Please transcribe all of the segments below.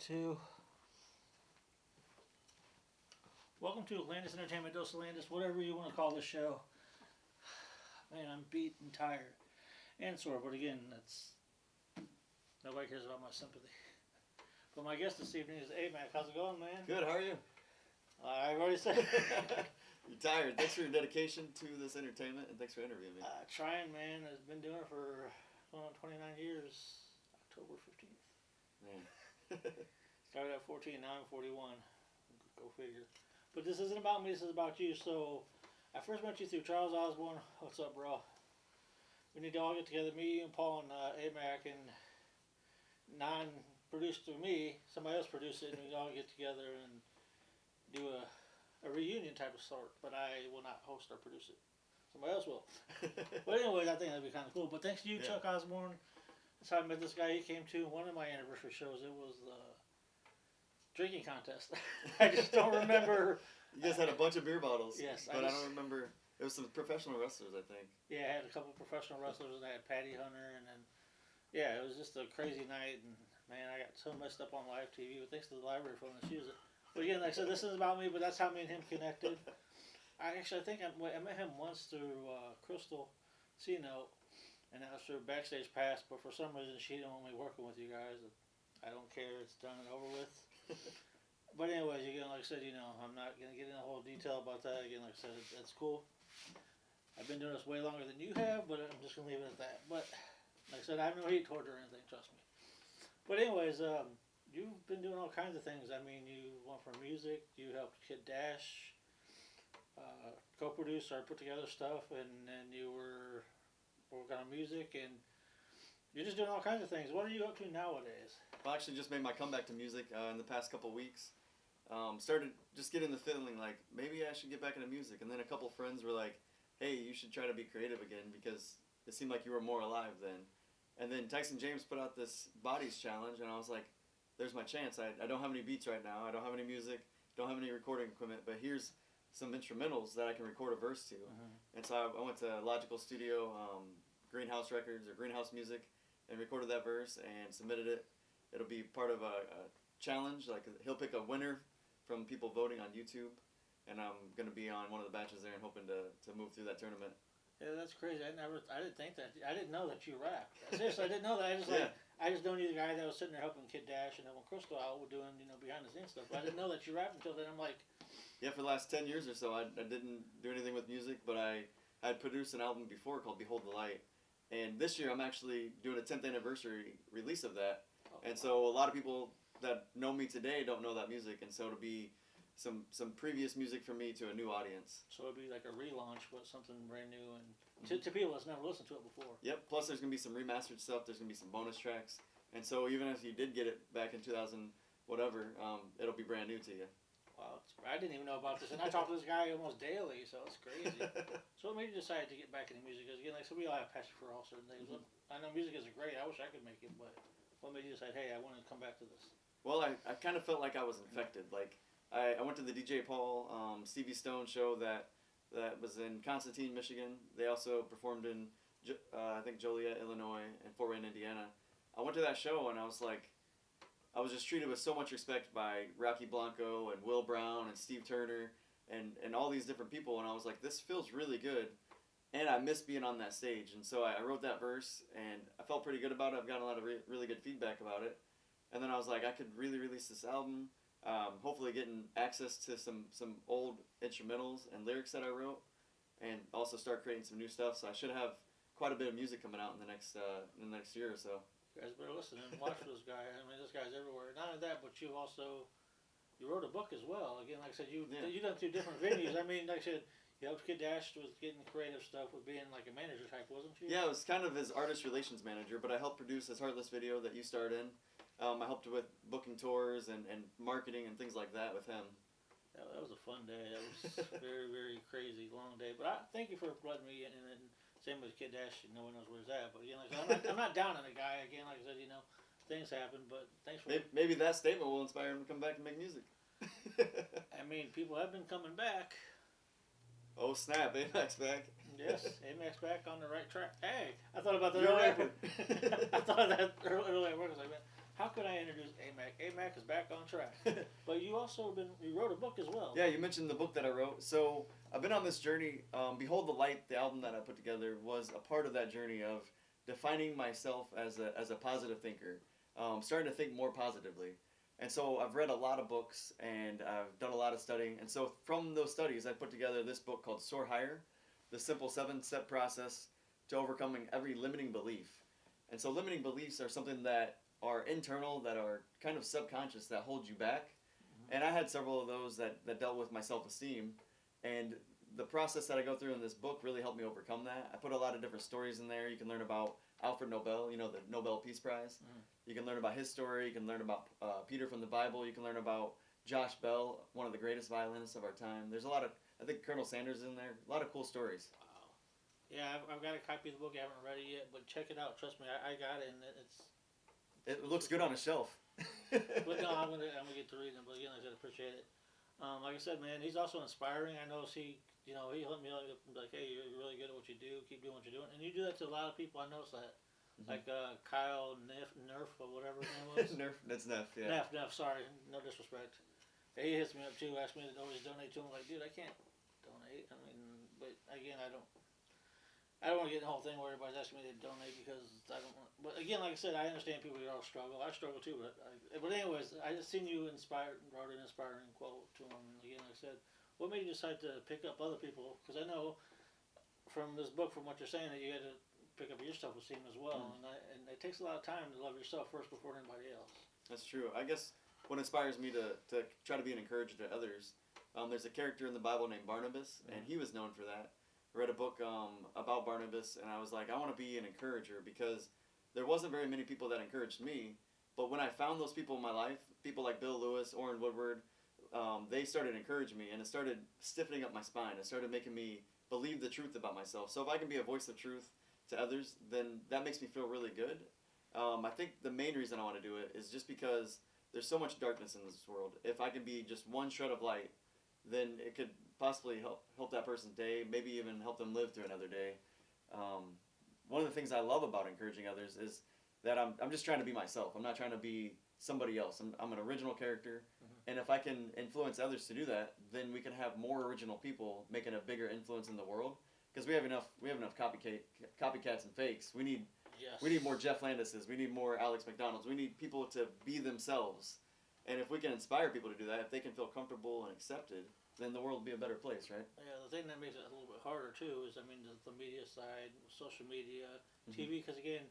to Landis Entertainment Dose of Landis, whatever you want to call this show. Man, I'm beat and tired and sore, but again, that's nobody cares about my sympathy. But my guest this evening is Amac. How's it going, man? Good. How are you? I've already said. You're tired. Thanks for your dedication to this entertainment, and thanks for interviewing me. Trying, man. I've been doing it for going on 29 years. October 15th. Man. Started at 14, now I'm 41. Go figure. But this isn't about me, this is about you. So, I first met you through Charles Osborne. What's up, bro? We need to all get together, me, you, and Paul, and Amac, and non-produced through me. Somebody else produced it, and we all get together and do a reunion type of sort. But I will not host or produce it. Somebody else will. But anyways, I think that'd be kind of cool. But thanks to you, Chuck Osborne. That's how I met this guy. He came to one of my anniversary shows. It was the drinking contest. I just don't remember. You guys had a bunch of beer bottles. Yes. But I don't remember. It was some professional wrestlers, I think. Yeah, I had a couple professional wrestlers, and I had Patty Hunter, and then, yeah, it was just a crazy night, and, man, I got so messed up on live TV, but thanks to the library for letting us use it. But again, like I said, this is about me, but that's how me and him connected. I think I met him once through Crystal C-Note, and that was through Backstage Pass, but for some reason she didn't want me working with you guys. I don't care, it's done and over with. But anyways, again, like I said, I'm not going to get into a whole detail about that. Again, like I said, that's cool. I've been doing this way longer than you have, but I'm just going to leave it at that. But, like I said, I have no hate toward her or anything, trust me. But anyways, you've been doing all kinds of things. I mean, you went from music, you helped Kid Dash, co-produce or put together stuff, and then you were working on music, and you're just doing all kinds of things. What are you up to nowadays? Well, I actually just made my comeback to music in the past couple of weeks. Started just getting the feeling like maybe I should get back into music, and then a couple of friends were like, hey, you should try to be creative again because it seemed like you were more alive then. And then Tyson James put out this Bodies Challenge, and I was like, there's my chance. I don't have any beats right now. I don't have any music, don't have any recording equipment, but here's some instrumentals that I can record a verse to. And so I went to Logical Studio, Greenhouse Records or Greenhouse Music, and recorded that verse and submitted it. It'll be part of a challenge. Like he'll pick a winner from people voting on YouTube, and I'm gonna be on one of the batches there and hoping to move through that tournament. Yeah, that's crazy. I didn't think that. I didn't know that you rapped. Seriously, I didn't know that. I just known you the guy that was sitting there helping Kid Dash and then when Crystal out was doing behind the scenes stuff. But I didn't know that you rapped until then. I'm like, yeah, for the last 10 years or so, I didn't do anything with music, but I had produced an album before called Behold the Light, and this year I'm actually doing a 10th anniversary release of that. And so a lot of people that know me today don't know that music, and so it'll be some previous music from me to a new audience. So it'll be like a relaunch, but something brand new and to people that's never listened to it before. Yep. Plus, there's gonna be some remastered stuff. There's gonna be some bonus tracks, and so even if you did get it back in 2000 whatever, it'll be brand new to you. Wow, I didn't even know about this, and I talk to this guy almost daily, so it's crazy. So what made you decide to get back into music? Because again, like so we all have passion for all certain things. I know music is great. I wish I could make it, but what made you decide, hey, I want to come back to this? Well, I kind of felt like I was infected. Like I went to the DJ Paul, Stevie Stone show that was in Constantine, Michigan. They also performed in, I think, Joliet, Illinois, and Fort Wayne, Indiana. I went to that show, and I was like, I was just treated with so much respect by Rocky Blanco and Will Brown and Steve Turner and all these different people, and I was like, this feels really good, and I miss being on that stage. And so I wrote that verse, and I felt pretty good about it. I've gotten a lot of really good feedback about it. And then I was like, I could really release this album, hopefully getting access to some old instrumentals and lyrics that I wrote, and also start creating some new stuff. So I should have quite a bit of music coming out in the next year or so. You guys better listen and watch this guy. I mean, this guy's everywhere. Not only that, but you wrote a book as well. Again, like I said, you done through different venues. I mean, like I said, you helped Kid Dash with getting creative stuff with being like a manager type, wasn't you? Yeah, I was kind of his artist relations manager, but I helped produce his Heartless video that you starred in. I helped with booking tours and marketing and things like that with him. Yeah, that was a fun day. That was very, very crazy, long day. But I thank you for letting me in. And same with Kid Dash, no one knows where he's at. But again, like I said, I'm not down on the guy. Again, like I said, things happen. But thanks for maybe that statement will inspire him to come back and make music. I mean, people have been coming back. Oh snap! Amac's back. Yes, Amac's back on the right track. Hey, I thought about that You're a earlier. rapper. I thought of that earlier at work. I was like, man, How could I introduce Amac? Amac is back on track. But you wrote a book as well. Yeah, you mentioned the book that I wrote. So I've been on this journey. Behold the Light, the album that I put together, was a part of that journey of defining myself as a positive thinker, starting to think more positively. And so I've read a lot of books and I've done a lot of studying. And so from those studies, I put together this book called Soar Higher, the simple 7-step process to overcoming every limiting belief. And so limiting beliefs are something that are internal, that are kind of subconscious, that hold you back. And I had several of those that dealt with my self-esteem. And the process that I go through in this book really helped me overcome that. I put a lot of different stories in there. You can learn about Alfred Nobel, the Nobel Peace Prize. You can learn about his story. You can learn about Peter from the Bible. You can learn about Josh Bell, one of the greatest violinists of our time. There's a lot of, I think Colonel Sanders is in there. A lot of cool stories. Wow. Yeah, I've got a copy of the book. I haven't read it yet, but check it out. Trust me, I got it, and It looks good on a shelf. But no, I'm gonna get to reading it. But again, I said appreciate it. Like I said, man, he's also inspiring. I notice he let me like, hey, you're really good at what you do. Keep doing what you're doing, and you do that to a lot of people. I notice that. Like Kyle Nerf or whatever his name was. Nerf, that's Neff, yeah. Neff, sorry, no disrespect. He hits me up too, asks me to always donate to him. Like, dude, I can't donate. I mean, but again, I don't want to get the whole thing where everybody's asking me to donate because I don't want. But again, like I said, I understand people all struggle. I struggle too, but anyways, I just seen you wrote an inspiring quote to him. And again, like I said, what made you decide to pick up other people? Because I know from this book, from what you're saying, that you had to pick up your self-esteem as well, and it takes a lot of time to love yourself first before anybody else. That's true. I guess what inspires me to try to be an encourager to others, there's a character in the Bible named Barnabas, and he was known for that. I read a book about Barnabas, and I was like, I want to be an encourager because there wasn't very many people that encouraged me, but when I found those people in my life, people like Bill Lewis, Orrin Woodward, they started encouraging me, and it started stiffening up my spine. It started making me believe the truth about myself. So if I can be a voice of truth to others, then that makes me feel really good. I think the main reason I want to do it is just because there's so much darkness in this world. If I can be just one shred of light, then it could possibly help that person's day, maybe even help them live through another day. One of the things I love about encouraging others is that I'm just trying to be myself. I'm not trying to be somebody else. I'm an original character, and if I can influence others to do that, then we can have more original people making a bigger influence in the world. Because we have enough copycats and fakes. We need more Jeff Landises. We need more Alex McDonalds. We need people to be themselves. And if we can inspire people to do that, if they can feel comfortable and accepted, then the world will be a better place, right? Yeah, the thing that makes it a little bit harder too is, I mean, the media side, social media, TV. Because again,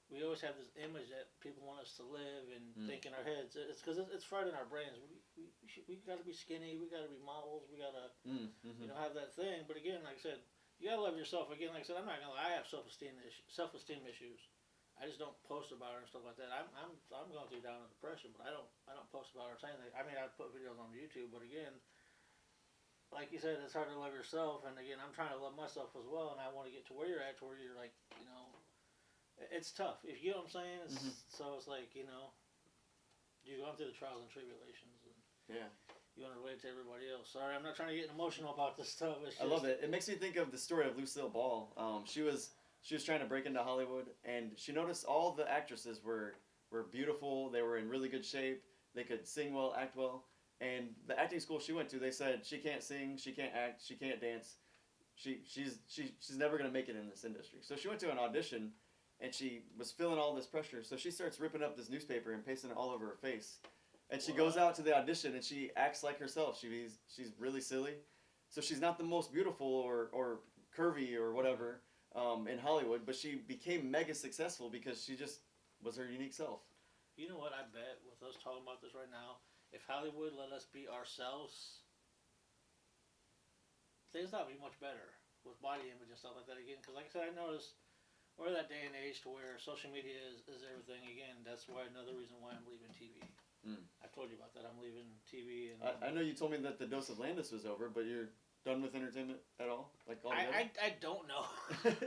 we always have this image that people want us to live and think in our heads. It's because it's fried in our brains. We got to be skinny. We got to be models. We got to have that thing. But again, like I said, you gotta love yourself. Again, like I said, I'm not gonna lie. I have self-esteem issues. I just don't post about it and stuff like that. I'm going through down with depression, but I don't post about it or saying that. I mean, I put videos on YouTube, but again, like you said, it's hard to love yourself. And again, I'm trying to love myself as well, and I want to get to where you're at, to where you're like, it's tough. If you know what I'm saying. So it's like you're going through the trials and tribulations. And yeah. You want to relate to everybody else. Sorry, I'm not trying to get emotional about this stuff. I love it. It makes me think of the story of Lucille Ball. She was trying to break into Hollywood, and she noticed all the actresses were beautiful. They were in really good shape. They could sing well, act well. And the acting school she went to, they said she can't sing, she can't act, she can't dance. She's never gonna make it in this industry. So she went to an audition, and she was feeling all this pressure. So she starts ripping up this newspaper and pasting it all over her face. And she goes out to the audition and she acts like herself. She's really silly. So she's not the most beautiful or curvy or whatever in Hollywood, but she became mega successful because she just was her unique self. You know what, I bet with us talking about this right now, if Hollywood let us be ourselves, things not be much better with body image and stuff like that again. Because like I said, I noticed we're that day and age to where social media is everything again. That's why another reason why I'm leaving TV. I told you about that. I'm leaving TV. And I know you told me that the dose of Landis was over, but you're done with entertainment at all? Like altogether? I don't know.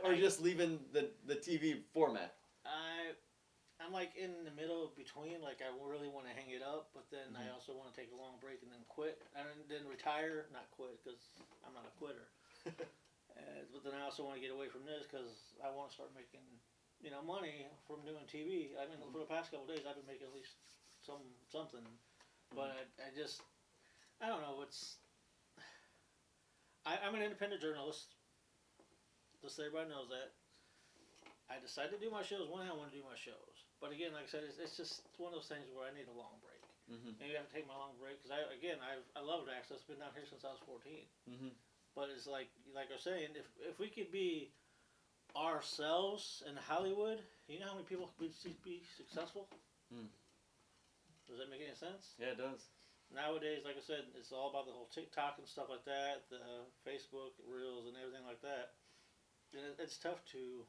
Or just leaving the TV format? I'm like in the middle between. Like I really want to hang it up, but then I also want to take a long break and then quit. And then retire, not quit because I'm not a quitter. But then I also want to get away from this because I want to start making money from doing TV. I mean, for the past couple of days, I've been making at least something. But I just, I don't know. I'm an independent journalist. Just so everybody knows that. I decided to do my shows when I want to do my shows. But again, like I said, it's just one of those things where I need a long break. Maybe I have to take my long break because I love access. I've been down here since I was 14. But it's like I was saying, if we could be ourselves in Hollywood, you know how many people could be successful? Does that make any sense? Yeah, it does. Nowadays, like I said, it's all about the whole TikTok and stuff like that, the Facebook Reels and everything like that. And it's tough to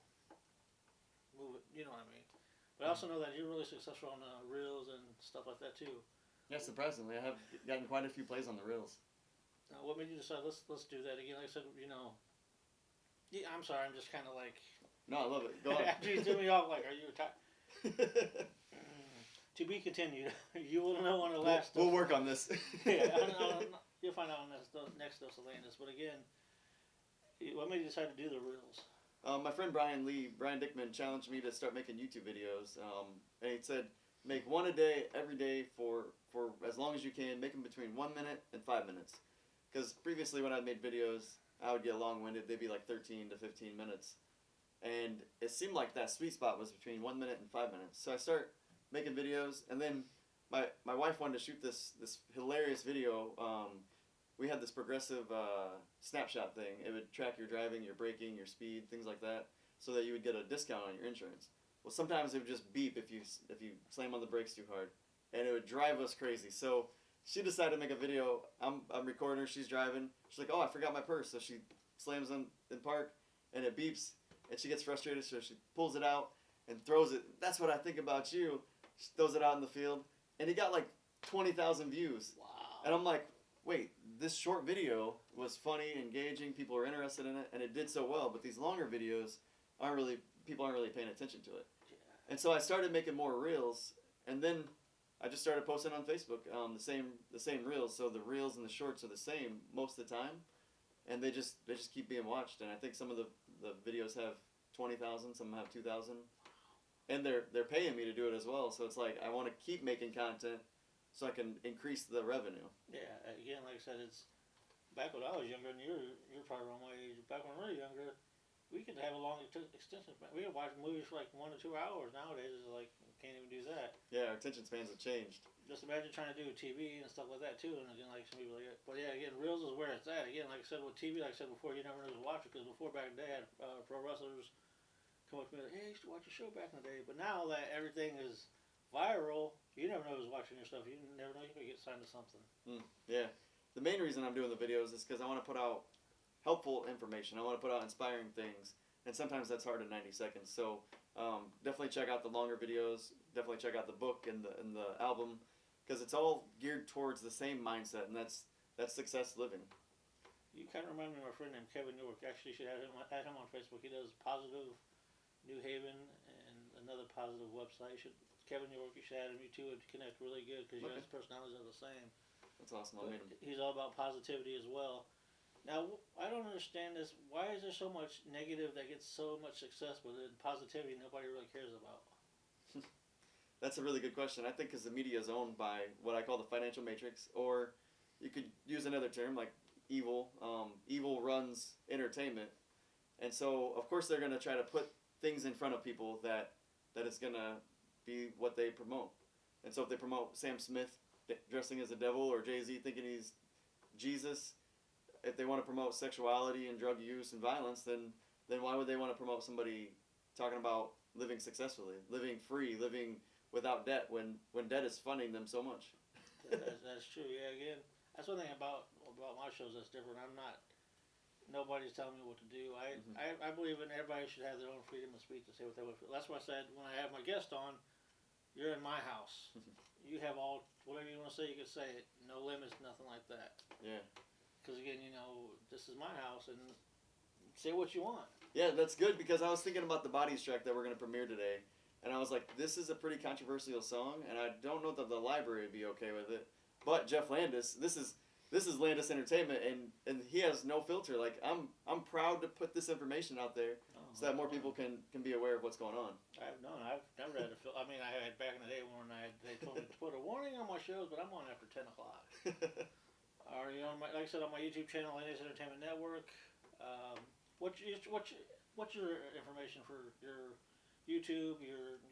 move it, you know what I mean? But I also know that you're really successful on Reels and stuff like that too. Yeah, surprisingly, I have gotten quite a few plays on the Reels. What made you decide, let's do that again? Like I said, yeah, I'm sorry, I'm just kind of like... No, I love it. Go on. After you threw me off, like, are you retired? To be continued. You will know on the last... We'll work on this. Yeah, you'll find out on the next dose of Landis. But again, what made you decide to do the Reels? My friend Brian Dickman challenged me to start making YouTube videos. And he said, make one a day, every day, for as long as you can. Make them between 1 minute and 5 minutes. Because previously when I made videos, I would get long-winded. They'd be like 13 to 15 minutes. And it seemed like that sweet spot was between 1 minute and 5 minutes. So I start making videos, and then my wife wanted to shoot this hilarious video. We had this progressive snapshot thing. It would track your driving, your braking, your speed, things like that, so that you would get a discount on your insurance. Well, sometimes it would just beep if you slam on the brakes too hard, and it would drive us crazy. So she decided to make a video. I'm recording her. She's driving. She's like, oh, I forgot my purse. So she slams in park, and it beeps, and she gets frustrated. So she pulls it out and throws it. That's what I think about you. She throws it out in the field, and he got like 20,000 views. Wow. And I'm like, wait, this short video was funny, engaging, people were interested in it, and it did so well. But these longer videos people aren't really paying attention to it. Yeah. And so I started making more reels, and then I just started posting on Facebook the same reels. So the reels and the shorts are the same most of the time, and they just keep being watched. And I think some of the videos have 20,000, some have 2,000, and they're paying me to do it as well. So it's like I want to keep making content so I can increase the revenue. Yeah, again, like I said, it's back when I was younger, and you're probably around my age. Back when we were younger, we could have a long extension span. We could watch movies for like 1 to 2 hours. Nowadays, it's like can't even do that. Yeah, our attention spans have changed. Just imagine trying to do TV and stuff like that too. And again, like some people like, but yeah, again, Reels is where it's at. Again, like I said with TV, like I said before, you never knew who to watch it because before back in the day, I had pro wrestlers come up to me like, hey, I used to watch your show back in the day. But now that everything is viral, you never know who's watching your stuff. You never know you could get signed to something. Yeah, the main reason I'm doing the videos is because I want to put out helpful information. I want to put out inspiring things, and sometimes that's hard in 90 seconds. So definitely check out the longer videos. Definitely check out the book and the album, because it's all geared towards the same mindset, and that's success living. You kind of remind me of my friend named Kevin York. Actually, you should add him on Facebook. He does Positive New Haven and another positive website. Kevin York, you should add him. You two would connect really good because you guys' personalities are the same. That's awesome. I'll meet him. He's all about positivity as well. Now, I don't understand this. Why is there so much negative that gets so much success, but then positivity nobody really cares about? That's a really good question. I think because the media is owned by what I call the financial matrix, or you could use another term like evil. Evil runs entertainment, and so of course they're going to try to put things in front of people that is going to be what they promote. And so if they promote Sam Smith dressing as a devil, or Jay-Z thinking he's Jesus, if they want to promote sexuality and drug use and violence, then why would they want to promote somebody talking about living successfully, living free, living without debt when debt is funding them so much? That's true. Yeah, again, that's one thing about my shows that's different. Nobody's telling me what to do. I believe in everybody should have their own freedom of speech to say what they want to feel. That's why I said when I have my guest on, you're in my house. You have whatever you want to say, you can say it. No limits, nothing like that. Yeah. Because again, this is my house, and say what you want. Yeah, that's good, because I was thinking about the Bodies track that we're going to premiere today, and I was like, this is a pretty controversial song, and I don't know that the library would be okay with it. But Jeff Landis, this is Landis Entertainment, and he has no filter. Like I'm proud to put this information out there, so that more people can be aware of what's going on. I've known. I've never had to feel. I mean, I had back in the day when they told me to put a warning on my shows, but I'm on after 10 o'clock. Or like I said, on my YouTube channel, Landis Entertainment Network. What's your information for your YouTube?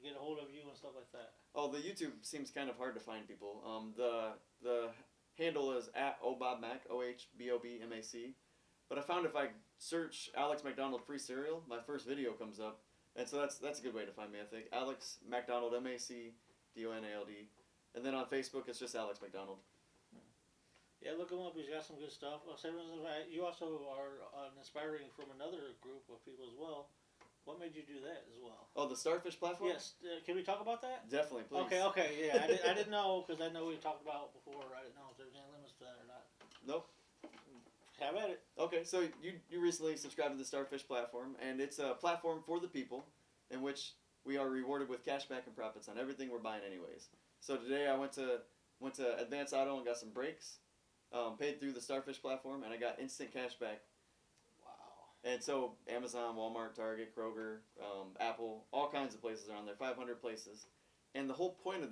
Get a hold of you and stuff like that. Oh, the YouTube seems kind of hard to find people. The handle is at OBobMac, OHBOBMAC. But I found if I search Alex McDonald free cereal, my first video comes up, and so that's a good way to find me. I think Alex McDonald, MacDonald, and then on Facebook it's just Alex McDonald. Yeah, look him up. He's got some good stuff. You also are inspiring from another group of people as well. What made you do that as well? Oh, the Starfish platform? Yes. Can we talk about that? Definitely, please. Okay. Yeah, I didn't know because I know we talked about it before. I didn't know if there was any limits to that or not. Nope. Have at it. Okay, so you recently subscribed to the Starfish platform, and it's a platform for the people in which we are rewarded with cashback and profits on everything we're buying anyways. So today I went to Advance Auto and got some brakes, paid through the Starfish platform, and I got instant cashback. And so Amazon, Walmart, Target, Kroger, Apple, all kinds of places are on there, 500 places. And the whole point of this